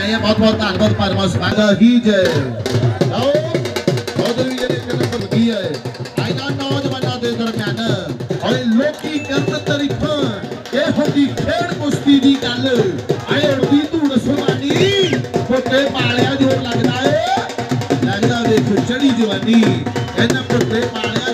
आए हैं बहुत बहुत धन्यवाद परमात्मा ही जय आओ चौधरी जी ने नंबर लगी है आइना नौजवानों के दरम्यान और लोकी करत तारीफां ये होगी खेड़ कुश्ती दी गल आए उड़दी धूड़ सुवानी भुट्टे पालिया जोर लगदा है देखो चढ़ी जवानी कहना भुट्टे पालिया